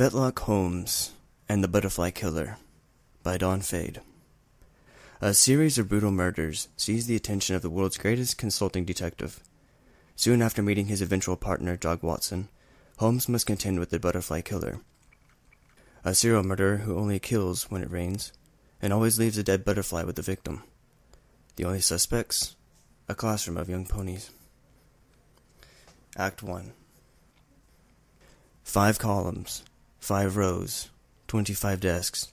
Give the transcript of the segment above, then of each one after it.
Fetlock Holmes and the Butterfly Killer by DawnFade. A series of brutal murders seized the attention of the world's greatest consulting detective. Soon after meeting his eventual partner, Jog Watson, Holmes must contend with the Butterfly Killer, a serial murderer who only kills when it rains, and always leaves a dead butterfly with the victim. The only suspects? A classroom of young ponies. Act 1. 5 columns, 5 rows, 25 desks,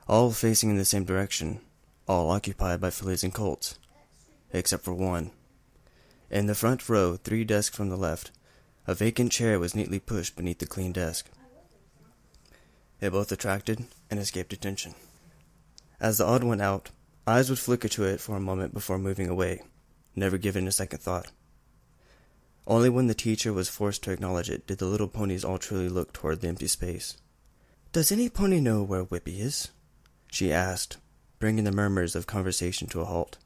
all facing in the same direction, all occupied by fillies and colts, except for one. In the front row, 3 desks from the left, a vacant chair was neatly pushed beneath the clean desk. They both attracted and escaped attention. As the odd one out, eyes would flicker to it for a moment before moving away, never given a second thought. Only when the teacher was forced to acknowledge it did the little ponies all truly look toward the empty space. "Does any pony know where Whippy is?" she asked, bringing the murmurs of conversation to a halt.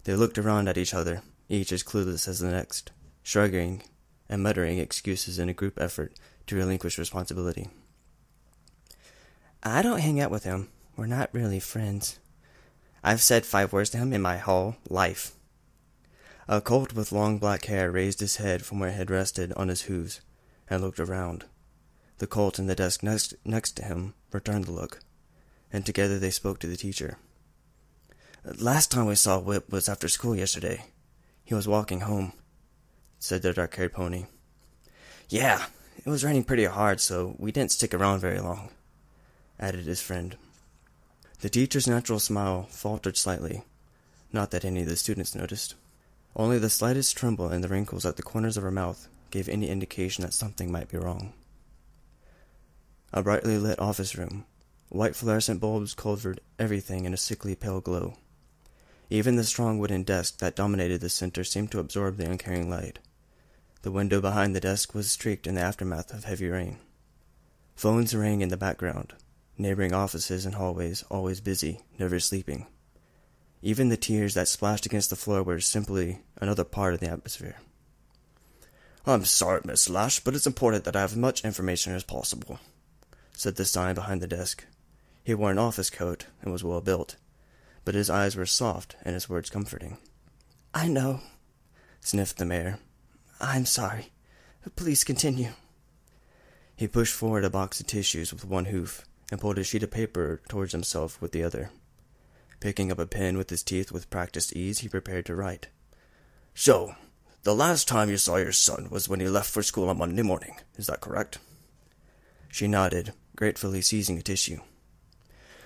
They looked around at each other, each as clueless as the next, shrugging and muttering excuses in a group effort to relinquish responsibility. "I don't hang out with him. We're not really friends. I've said 5 words to him in my whole life." A colt with long black hair raised his head from where it had rested on his hooves and looked around. The colt in the desk next to him returned the look, and together they spoke to the teacher. "Last time we saw Whip was after school yesterday. He was walking home," said the dark-haired pony. "Yeah, it was raining pretty hard, so we didn't stick around very long," added his friend. The teacher's natural smile faltered slightly, not that any of the students noticed. Only the slightest tremble in the wrinkles at the corners of her mouth gave any indication that something might be wrong. A brightly lit office room. White fluorescent bulbs covered everything in a sickly pale glow. Even the strong wooden desk that dominated the center seemed to absorb the uncaring light. The window behind the desk was streaked in the aftermath of heavy rain. Phones rang in the background, neighboring offices and hallways always busy, never sleeping. Even the tears that splashed against the floor were simply another part of the atmosphere. "I'm sorry, Miss Lash, but it's important that I have as much information as possible," said the sign behind the desk. He wore an office coat and was well built, but his eyes were soft and his words comforting. "I know," sniffed the mayor. "I'm sorry. Please continue." He pushed forward a box of tissues with one hoof and pulled a sheet of paper towards himself with the other. Picking up a pen with his teeth with practiced ease, he prepared to write. "So, the last time you saw your son was when he left for school on Monday morning, is that correct?" She nodded, gratefully seizing a tissue.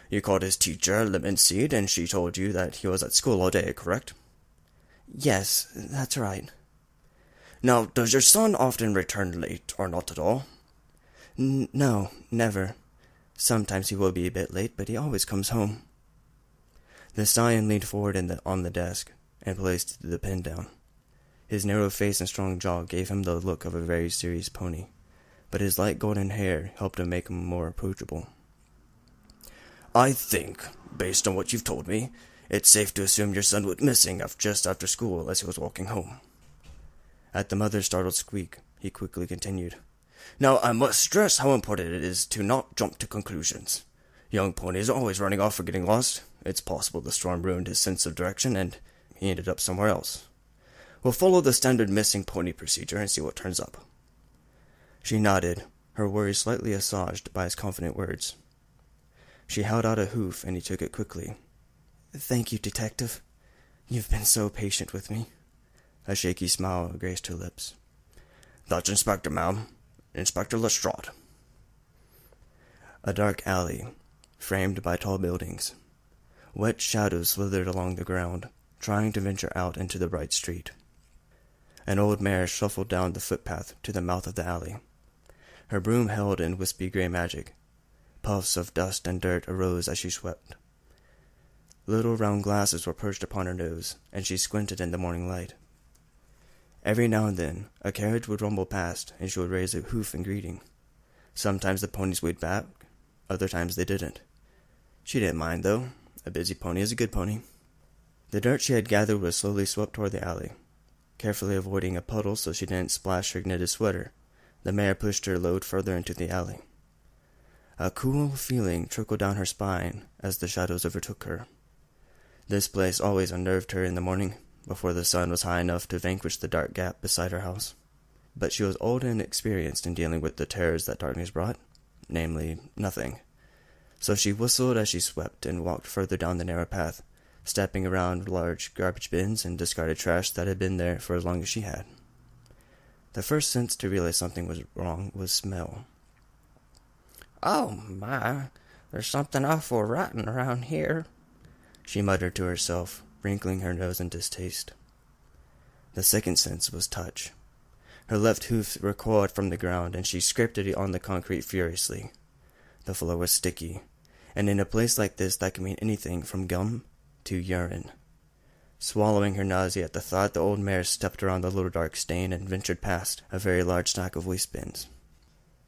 "You called his teacher Lemon Seed, and she told you that he was at school all day, correct?" "Yes, that's right." "Now, does your son often return late, or not at all?" No, never. Sometimes he will be a bit late, but he always comes home." The stallion leaned forward on the desk and placed the pen down. His narrow face and strong jaw gave him the look of a very serious pony, but his light golden hair helped to make him more approachable. "I think, based on what you've told me, it's safe to assume your son went missing just after school as he was walking home." At the mother's startled squeak, he quickly continued. "Now, I must stress how important it is to not jump to conclusions. Young ponies are always running off or getting lost. It's possible the storm ruined his sense of direction, and he ended up somewhere else. We'll follow the standard missing pony procedure and see what turns up." She nodded, her worries slightly assuaged by his confident words. She held out a hoof, and he took it quickly. "Thank you, Detective. You've been so patient with me." A shaky smile graced her lips. "That's Inspector, ma'am. Inspector Lestrade." A dark alley, framed by tall buildings. Wet shadows slithered along the ground, trying to venture out into the bright street. An old mare shuffled down the footpath to the mouth of the alley. Her broom held in wispy gray magic. Puffs of dust and dirt arose as she swept. Little round glasses were perched upon her nose, and she squinted in the morning light. Every now and then, a carriage would rumble past, and she would raise a hoof in greeting. Sometimes the ponies waved back, other times they didn't. She didn't mind, though. A busy pony is a good pony. The dirt she had gathered was slowly swept toward the alley. Carefully avoiding a puddle so she didn't splash her knitted sweater, the mare pushed her load further into the alley. A cool feeling trickled down her spine as the shadows overtook her. This place always unnerved her in the morning, before the sun was high enough to vanquish the dark gap beside her house. But she was old and experienced in dealing with the terrors that darkness brought, namely, nothing. So she whistled as she swept and walked further down the narrow path, stepping around large garbage bins and discarded trash that had been there for as long as she had. The first sense to realize something was wrong was smell. "Oh, my, there's something awful rotten around here," she muttered to herself, wrinkling her nose in distaste. The second sense was touch. Her left hoof recoiled from the ground, and she scraped it on the concrete furiously. The floor was sticky, and in a place like this that could mean anything from gum to urine. Swallowing her nausea at the thought, the old mare stepped around the little dark stain and ventured past a very large stack of waste bins.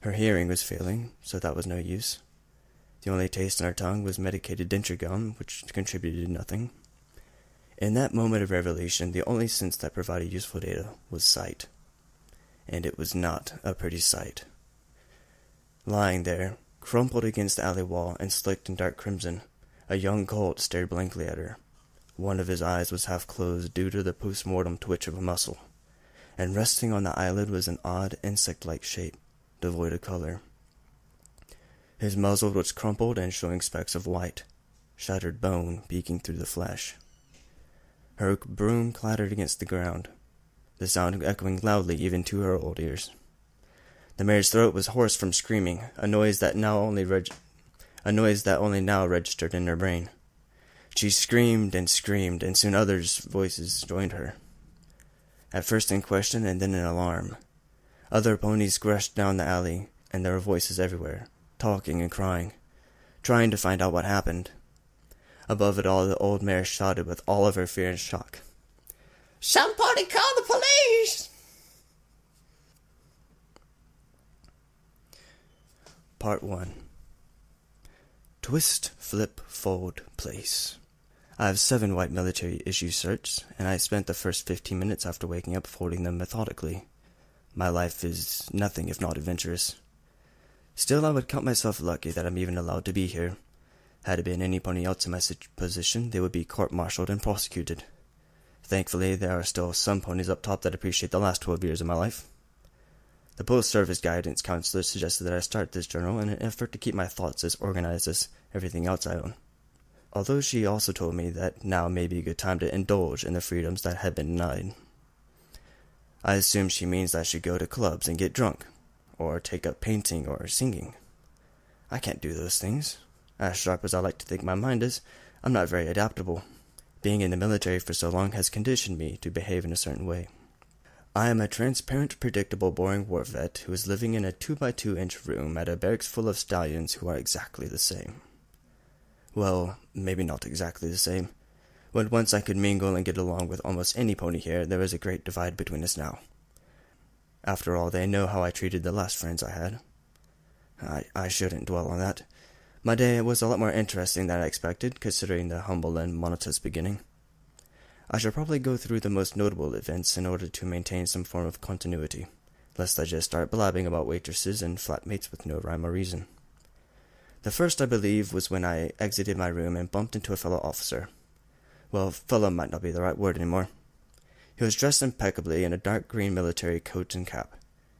Her hearing was failing, so that was no use. The only taste in her tongue was medicated denture gum, which contributed to nothing. In that moment of revelation, the only sense that provided useful data was sight. And it was not a pretty sight. Lying there, crumpled against the alley wall and slicked in dark crimson, a young colt stared blankly at her. One of his eyes was half closed due to the post-mortem twitch of a muscle, and resting on the eyelid was an odd insect-like shape, devoid of color. His muzzle was crumpled and showing specks of white, shattered bone peeking through the flesh. Her broom clattered against the ground, the sound echoing loudly even to her old ears. The mare's throat was hoarse from screaming, a noise that only now registered in her brain. She screamed, and soon others' voices joined her. At first in question, and then in alarm. Other ponies rushed down the alley, and there were voices everywhere, talking and crying, trying to find out what happened. Above it all, the old mare shouted with all of her fear and shock, "Somebody call the police!" Part 1. Twist, Flip, Fold, Place. I have 7 white military-issue shirts, and I spent the first 15 minutes after waking up folding them methodically. My life is nothing if not adventurous. Still, I would count myself lucky that I'm even allowed to be here. Had it been any pony else in my position, they would be court-martialed and prosecuted. Thankfully, there are still some ponies up top that appreciate the last 12 years of my life. The post-service guidance counselor suggested that I start this journal in an effort to keep my thoughts as organized as everything else I own. Although she also told me that now may be a good time to indulge in the freedoms that had been denied. I assume she means that I should go to clubs and get drunk, or take up painting or singing. I can't do those things. As sharp as I like to think my mind is, I'm not very adaptable. Being in the military for so long has conditioned me to behave in a certain way. I am a transparent, predictable, boring war vet who is living in a 2x2-inch room at a barracks full of stallions who are exactly the same. Well, maybe not exactly the same. When once I could mingle and get along with almost any pony here, there is a great divide between us now. After all, they know how I treated the last friends I had. I shouldn't dwell on that. My day was a lot more interesting than I expected, considering the humble and monotonous beginning. I shall probably go through the most notable events in order to maintain some form of continuity, lest I just start blabbing about waitresses and flatmates with no rhyme or reason. The first, I believe, was when I exited my room and bumped into a fellow officer. Well, fellow might not be the right word anymore. He was dressed impeccably in a dark green military coat and cap.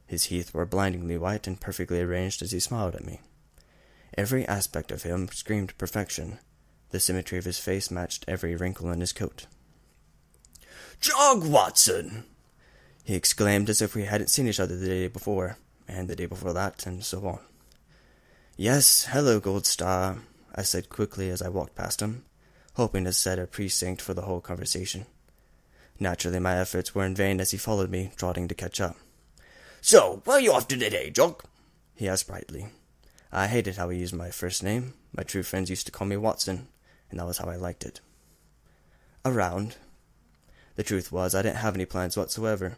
His teeth were blindingly white and perfectly arranged as he smiled at me. Every aspect of him screamed perfection. The symmetry of his face matched every wrinkle in his coat. "Jog, Watson!" he exclaimed as if we hadn't seen each other the day before, and the day before that, and so on. "Yes, hello, Gold Star," I said quickly as I walked past him, hoping to set a precinct for the whole conversation. Naturally, my efforts were in vain as he followed me, trotting to catch up. "So, where are you off to today, Jock?" he asked brightly. I hated how he used my first name. My true friends used to call me Watson, and that was how I liked it. "Around." The truth was, I didn't have any plans whatsoever.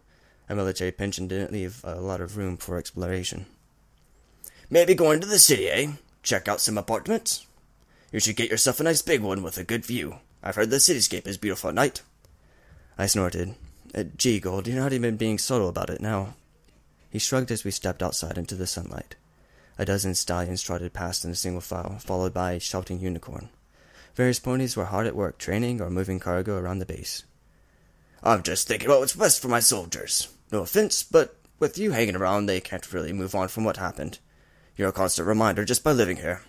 A military pension didn't leave a lot of room for exploration. "Maybe going to the city, eh? Check out some apartments? You should get yourself a nice big one with a good view. I've heard the cityscape is beautiful at night." I snorted. Gee, Gold, you're not even being subtle about it now." He shrugged as we stepped outside into the sunlight. A dozen stallions trotted past in a single file, followed by a shouting unicorn. Various ponies were hard at work training or moving cargo around the base. "I'm just thinking about what's best for my soldiers. No offense, but with you hanging around, they can't really move on from what happened. You're a constant reminder just by living here."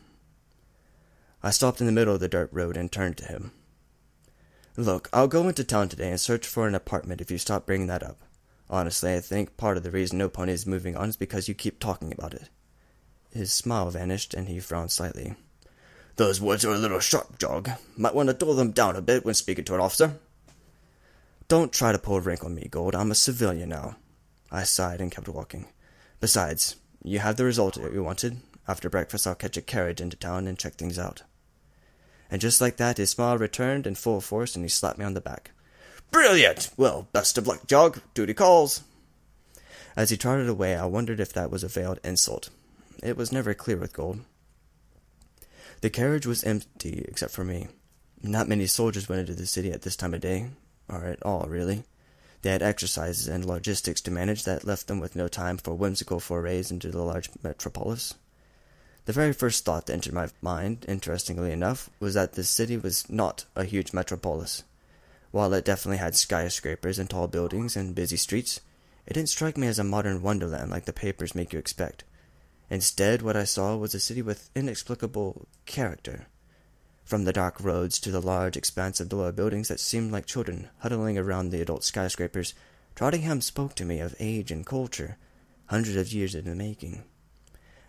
I stopped in the middle of the dirt road and turned to him. "Look, I'll go into town today and search for an apartment if you stop bringing that up. Honestly, I think part of the reason no pony is moving on is because you keep talking about it." His smile vanished, and he frowned slightly. "Those woods are a little sharp, Jog. Might want to dull them down a bit when speaking to an officer." "Don't try to pull a rank on me, Gold. I'm a civilian now." I sighed and kept walking. "Besides, you have the result you wanted. After breakfast, I'll catch a carriage into town and check things out." And just like that, his smile returned in full force, and he slapped me on the back. "Brilliant! Well, best of luck, Jog. Duty calls." As he trotted away, I wondered if that was a veiled insult. It was never clear with Gold. The carriage was empty except for me. Not many soldiers went into the city at this time of day, or at all, really. They had exercises and logistics to manage that left them with no time for whimsical forays into the large metropolis. The very first thought that entered my mind, interestingly enough, was that this city was not a huge metropolis. While it definitely had skyscrapers and tall buildings and busy streets, it didn't strike me as a modern wonderland like the papers make you expect. Instead, what I saw was a city with inexplicable character. From the dark roads to the large expanse of lower buildings that seemed like children huddling around the adult skyscrapers, Trottingham spoke to me of age and culture, hundreds of years in the making.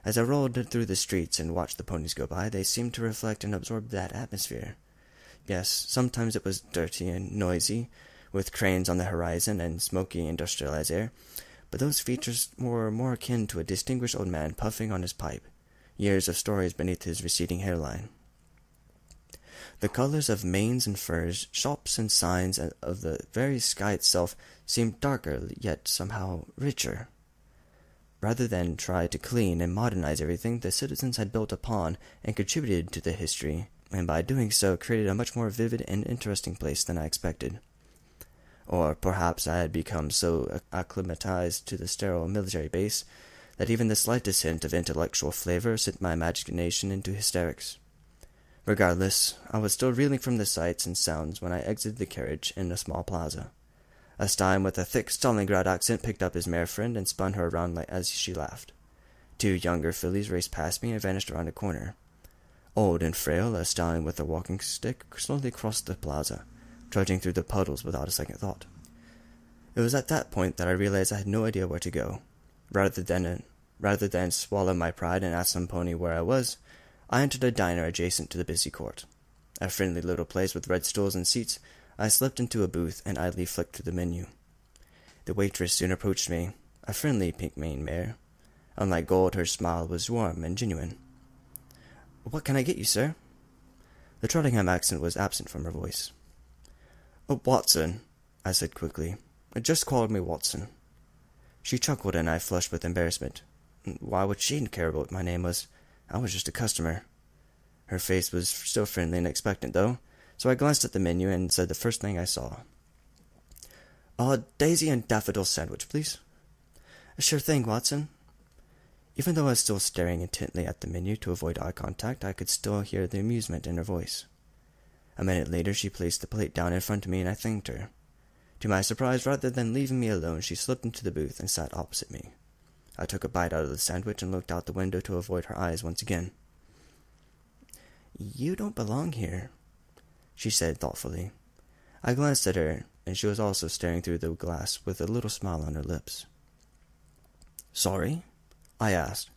As I rolled through the streets and watched the ponies go by, they seemed to reflect and absorb that atmosphere. Yes, sometimes it was dirty and noisy, with cranes on the horizon and smoky industrialized air, but those features were more akin to a distinguished old man puffing on his pipe, years of stories beneath his receding hairline. The colors of manes and furs, shops and signs of the very sky itself seemed darker, yet somehow richer. Rather than try to clean and modernize everything, the citizens had built upon and contributed to the history, and by doing so created a much more vivid and interesting place than I expected. Or perhaps I had become so acclimatized to the sterile military base that even the slightest hint of intellectual flavor sent my imagination into hysterics. Regardless, I was still reeling from the sights and sounds when I exited the carriage in a small plaza. A stallion with a thick Stalingrad accent picked up his mare friend and spun her around as she laughed. Two younger fillies raced past me and vanished around a corner. Old and frail, a stallion with a walking stick slowly crossed the plaza, trudging through the puddles without a second thought. It was at that point that I realized I had no idea where to go. Rather than swallow my pride and ask some pony where I was, I entered a diner adjacent to the busy court. A friendly little place with red stools and seats. I slipped into a booth and idly flicked through the menu. The waitress soon approached me, a friendly pink-maned mare. Unlike Gold, her smile was warm and genuine. "What can I get you, sir?" The Trottingham accent was absent from her voice. "Oh, Watson," I said quickly. "Just call me Watson." She chuckled and I flushed with embarrassment. Why would she care what my name was? I was just a customer. Her face was still friendly and expectant, though, so I glanced at the menu and said the first thing I saw. "A daisy and daffodil sandwich, please." "Sure thing, Watson." Even though I was still staring intently at the menu to avoid eye contact, I could still hear the amusement in her voice. A minute later, she placed the plate down in front of me, and I thanked her. To my surprise, rather than leaving me alone, she slipped into the booth and sat opposite me. I took a bite out of the sandwich and looked out the window to avoid her eyes once again. "You don't belong here," she said thoughtfully. I glanced at her, and she was also staring through the glass with a little smile on her lips. "Sorry?" I asked,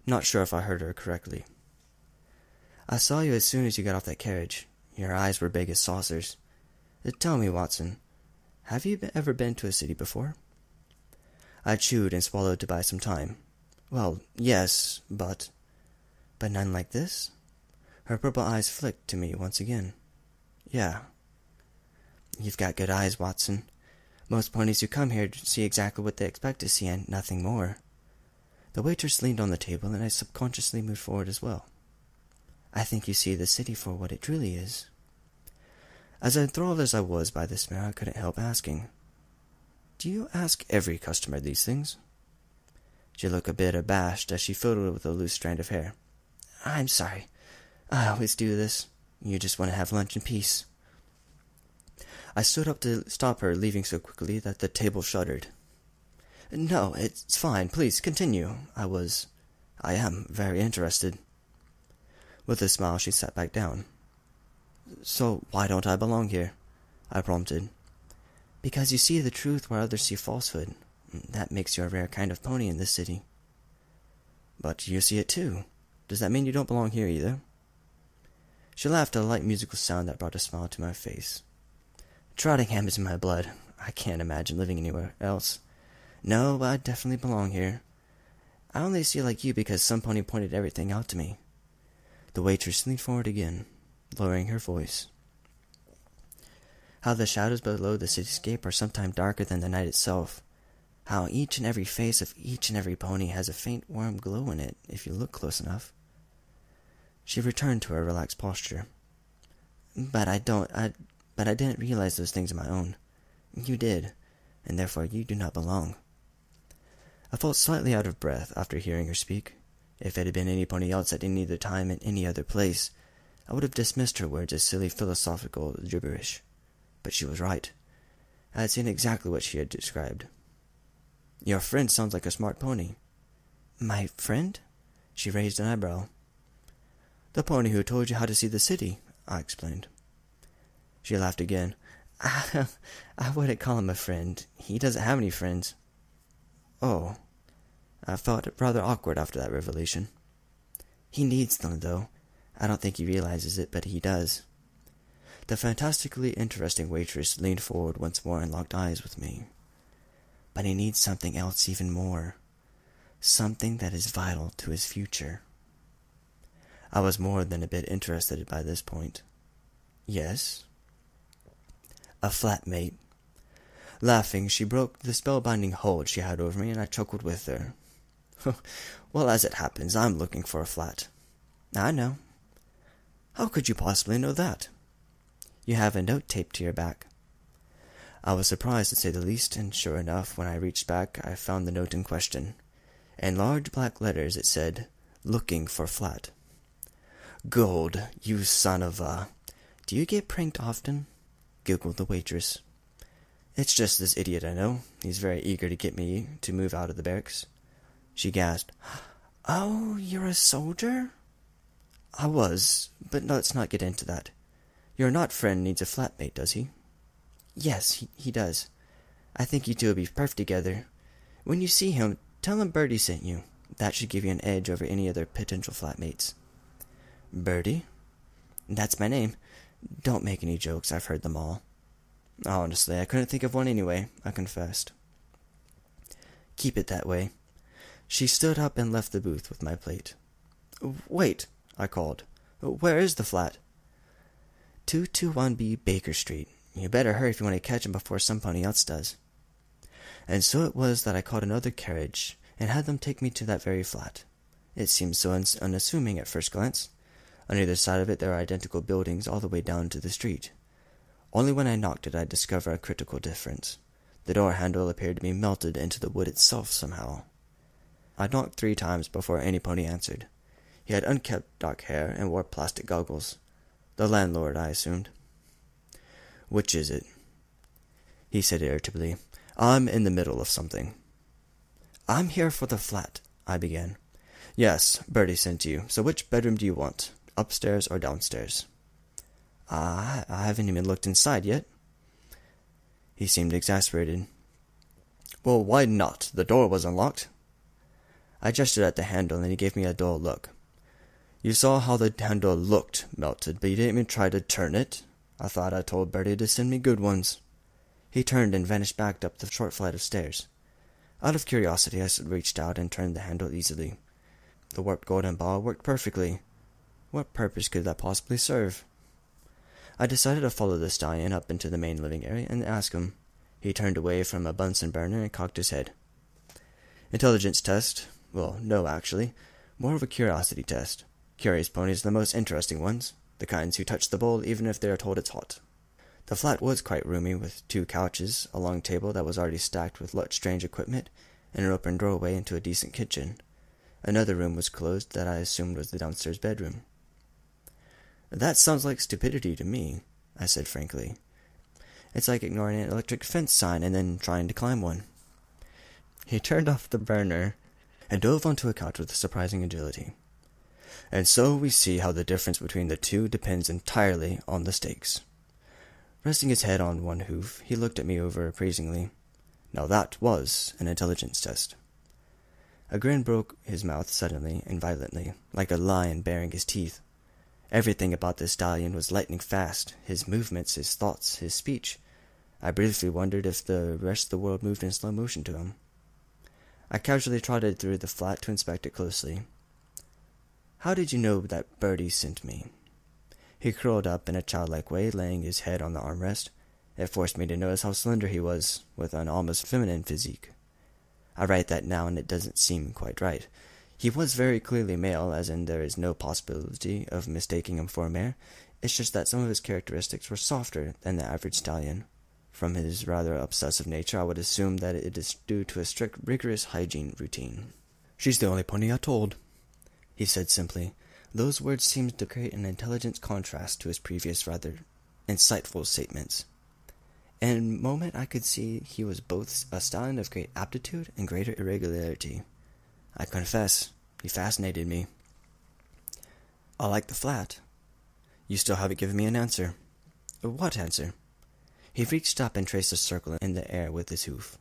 not sure if I heard her correctly. "I saw you as soon as you got off that carriage. Your eyes were big as saucers. Tell me, Watson, have you ever been to a city before?" I chewed and swallowed to buy some time. "Well, yes, but none like this?" Her purple eyes flicked to me once again. "Yeah." "You've got good eyes, Watson. Most ponies who come here see exactly what they expect to see and nothing more." The waitress leaned on the table, and I subconsciously moved forward as well. "I think you see the city for what it truly is." As enthralled as I was by this mare, I couldn't help asking, "Do you ask every customer these things?" She looked a bit abashed as she fiddled with a loose strand of hair. "I'm sorry. I always do this. You just want to have lunch in peace." I stood up to stop her, leaving so quickly that the table shuddered. "No, it's fine. Please, continue. I am very interested." With a smile, she sat back down. "So why don't I belong here?" I prompted. "Because you see the truth where others see falsehood. That makes you a rare kind of pony in this city." "But you see it too. Does that mean you don't belong here either?" She laughed, a light musical sound that brought a smile to my face. "Trottingham is in my blood. I can't imagine living anywhere else. No, I definitely belong here. I only see like you because some pony pointed everything out to me." The waitress leaned forward again, lowering her voice. "How the shadows below the cityscape are sometimes darker than the night itself. How each and every face of each and every pony has a faint warm glow in it if you look close enough." She returned to her relaxed posture. But I didn't realize those things on my own. You did, and therefore you do not belong." I felt slightly out of breath after hearing her speak. If it had been any pony else at any other time in any other place, I would have dismissed her words as silly philosophical gibberish. But she was right. I had seen exactly what she had described. "Your friend sounds like a smart pony." "My friend?" She raised an eyebrow. "The pony who told you how to see the city," I explained. She laughed again. I wouldn't call him a friend. He doesn't have any friends." "Oh." I felt rather awkward after that revelation. "He needs them, though. I don't think he realizes it, but he does." The fantastically interesting waitress leaned forward once more and locked eyes with me. "But he needs something else even more. Something that is vital to his future." I was more than a bit interested by this point. "Yes?" "A flatmate." Laughing, she broke the spellbinding hold she had over me, and I chuckled with her. "Well, as it happens, I'm looking for a flat." "I know." "How could you possibly know that?" "You have a note taped to your back." I was surprised, to say the least, and sure enough, when I reached back, I found the note in question. In large black letters it said, "Looking for flat." "Gold, you son of a—" "Do you get pranked often?" giggled the waitress. "It's just this idiot I know. He's very eager to get me to move out of the barracks." She gasped. "Oh, you're a soldier?" "I was, but let's not get into that. Your not friend needs a flatmate, does he?" "Yes, he does. I think you two will be perfect together. When you see him, tell him Bertie sent you. That should give you an edge over any other potential flatmates." "Bertie?" "That's my name. Don't make any jokes. I've heard them all." "Honestly, I couldn't think of one anyway," I confessed. "Keep it that way." She stood up and left the booth with my plate. "Wait," I called. "Where is the flat?" 221B Baker Street. You better hurry if you want to catch him before some pony else does." And so it was that I caught another carriage, and had them take me to that very flat. It seemed so unassuming at first glance. On either side of it there are identical buildings all the way down to the street. Only when I knocked did I discover a critical difference. The door handle appeared to be melted into the wood itself somehow. I knocked 3 times before any pony answered. He had unkempt dark hair and wore plastic goggles. The landlord, I assumed. "Which is it?" he said irritably. "I'm in the middle of something." "I'm here for the flat," I began. "Yes, Bertie sent you. So which bedroom do you want? Upstairs or downstairs?" I haven't even looked inside yet." He seemed exasperated. "Well, why not? The door was unlocked." I gestured at the handle, and he gave me a dull look. "You saw how the handle looked melted, but you didn't even try to turn it. I thought I told Bertie to send me good ones." He turned and vanished back up the short flight of stairs. Out of curiosity, I reached out and turned the handle easily. The warped golden ball worked perfectly. What purpose could that possibly serve? I decided to follow the stallion up into the main living area and ask him. He turned away from a Bunsen burner and cocked his head. "Intelligence test? Well, no, actually. More of a curiosity test. Curious ponies are the most interesting ones, the kinds who touch the bowl even if they are told it's hot." The flat was quite roomy, with 2 couches, a long table that was already stacked with strange equipment, and an open doorway into a decent kitchen. Another room was closed that I assumed was the downstairs bedroom. "That sounds like stupidity to me," I said frankly. "It's like ignoring an electric fence sign and then trying to climb one." He turned off the burner and dove onto a couch with surprising agility. "And so we see how the difference between the two depends entirely on the stakes." Resting his head on one hoof, he looked at me over appraisingly. Now that was an intelligence test. A grin broke his mouth suddenly and violently, like a lion baring his teeth. Everything about this stallion was lightning fast, his movements, his thoughts, his speech. I briefly wondered if the rest of the world moved in slow motion to him. I casually trotted through the flat to inspect it closely. "How did you know that Birdie sent me?" He curled up in a childlike way, laying his head on the armrest. It forced me to notice how slender he was, with an almost feminine physique. I write that now and it doesn't seem quite right. He was very clearly male, as in there is no possibility of mistaking him for a mare. It's just that some of his characteristics were softer than the average stallion. From his rather obsessive nature, I would assume that it is due to a strict, rigorous hygiene routine. "She's the only pony I told," he said simply. Those words seemed to create an intelligent contrast to his previous, rather insightful statements. In a moment I could see he was both a stallion of great aptitude and greater irregularity. I confess, he fascinated me. "I like the flat." "You still haven't given me an answer." "What answer?" He reached up and traced a circle in the air with his hoof.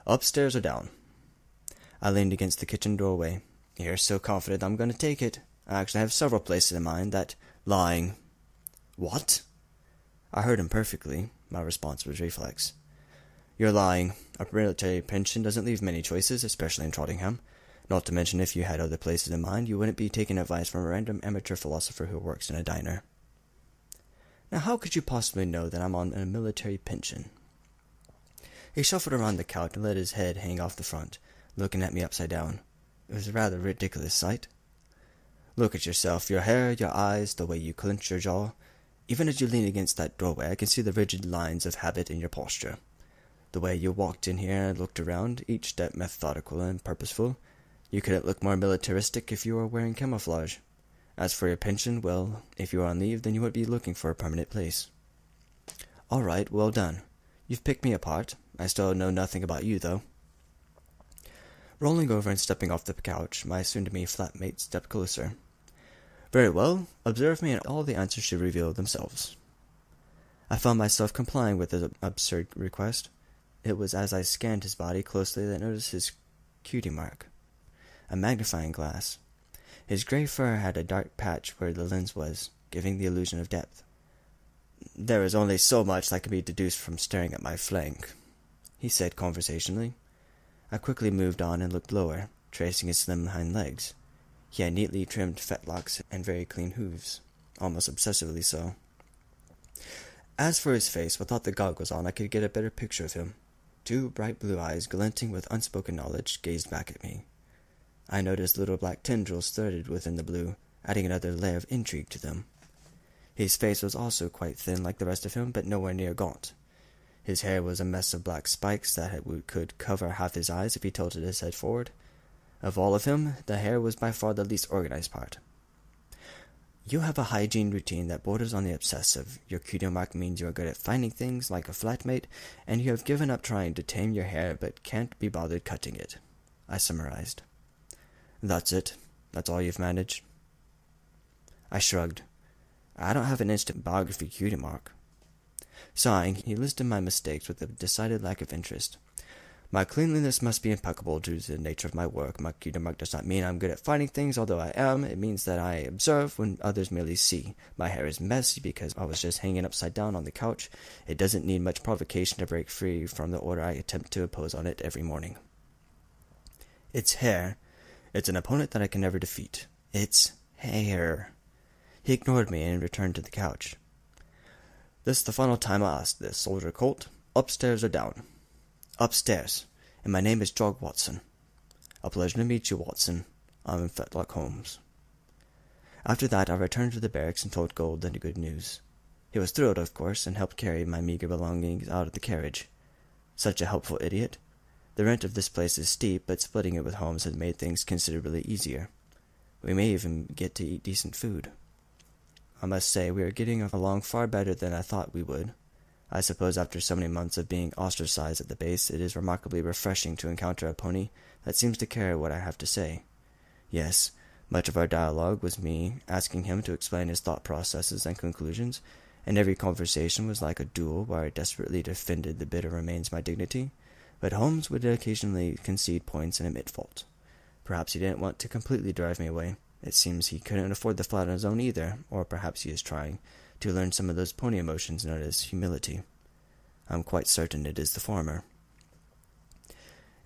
"Upstairs or down?" I leaned against the kitchen doorway. "You're so confident I'm going to take it. I actually have several places in mind that—" "Lying." "What?" I heard him perfectly. My response was reflex. "You're lying. A military pension doesn't leave many choices, especially in Trottingham. Not to mention, if you had other places in mind, you wouldn't be taking advice from a random amateur philosopher who works in a diner." "Now how could you possibly know that I'm on a military pension?" He shuffled around the couch and let his head hang off the front, looking at me upside down. It was a rather ridiculous sight. "Look at yourself, your hair, your eyes, the way you clench your jaw. Even as you lean against that doorway, I can see the rigid lines of habit in your posture. The way you walked in here and looked around, each step methodical and purposeful. You couldn't look more militaristic if you were wearing camouflage. As for your pension, well, if you were on leave, then you would be looking for a permanent place." "All right, well done. You've picked me apart. I still know nothing about you, though." Rolling over and stepping off the couch, my soon-to-be flatmate stepped closer. "Very well. Observe me, and all the answers should reveal themselves." I found myself complying with his absurd request. It was as I scanned his body closely that I noticed his cutie mark. A magnifying glass. His gray fur had a dark patch where the lens was, giving the illusion of depth. "There is only so much that can be deduced from staring at my flank," he said conversationally. I quickly moved on and looked lower, tracing his slim hind legs. He had neatly trimmed fetlocks and very clean hooves, almost obsessively so. As for his face, without the goggles on, I could get a better picture of him. Two bright blue eyes, glinting with unspoken knowledge, gazed back at me. I noticed little black tendrils threaded within the blue, adding another layer of intrigue to them. His face was also quite thin like the rest of him, but nowhere near gaunt. His hair was a mess of black spikes that could cover half his eyes if he tilted his head forward. Of all of him, the hair was by far the least organized part. "You have a hygiene routine that borders on the obsessive. Your cutie mark means you are good at finding things like a flatmate, and you have given up trying to tame your hair but can't be bothered cutting it," I summarized. "That's it? That's all you've managed?" I shrugged. "I don't have an instant biography cutie mark." Sighing, he listed my mistakes with a decided lack of interest. "My cleanliness must be impeccable due to the nature of my work. My cutie mark does not mean I'm good at finding things, although I am. It means that I observe when others merely see. My hair is messy because I was just hanging upside down on the couch. It doesn't need much provocation to break free from the order I attempt to impose on it every morning. It's hair. It's an opponent that I can never defeat. It's hair." He ignored me and returned to the couch. "This is the final time I ask this, soldier colt. Upstairs or down?" "Upstairs. And my name is Jog Watson." "A pleasure to meet you, Watson. I'm Fetlock Holmes." After that, I returned to the barracks and told Gold the good news. He was thrilled, of course, and helped carry my meager belongings out of the carriage. Such a helpful idiot. The rent of this place is steep, but splitting it with Holmes has made things considerably easier. We may even get to eat decent food. I must say, we are getting along far better than I thought we would. I suppose after so many months of being ostracized at the base, it is remarkably refreshing to encounter a pony that seems to care what I have to say. Yes, much of our dialogue was me asking him to explain his thought processes and conclusions, and every conversation was like a duel where I desperately defended the bitter remains my dignity, but Holmes would occasionally concede points and admit fault. Perhaps he didn't want to completely drive me away. It seems he couldn't afford the flat on his own either, or perhaps he is trying to learn some of those pony emotions known as humility. I'm quite certain it is the former.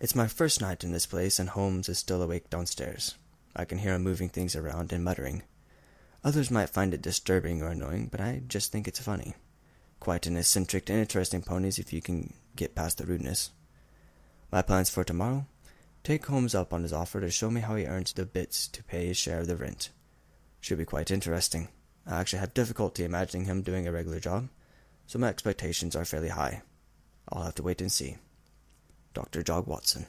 It's my first night in this place, and Holmes is still awake downstairs. I can hear him moving things around and muttering. Others might find it disturbing or annoying, but I just think it's funny. Quite an eccentric and interesting ponies if you can get past the rudeness. My plans for tomorrow? Take Holmes up on his offer to show me how he earns the bits to pay his share of the rent. Should be quite interesting. I actually have difficulty imagining him doing a regular job, so my expectations are fairly high. I'll have to wait and see. Dr. Jog Watson.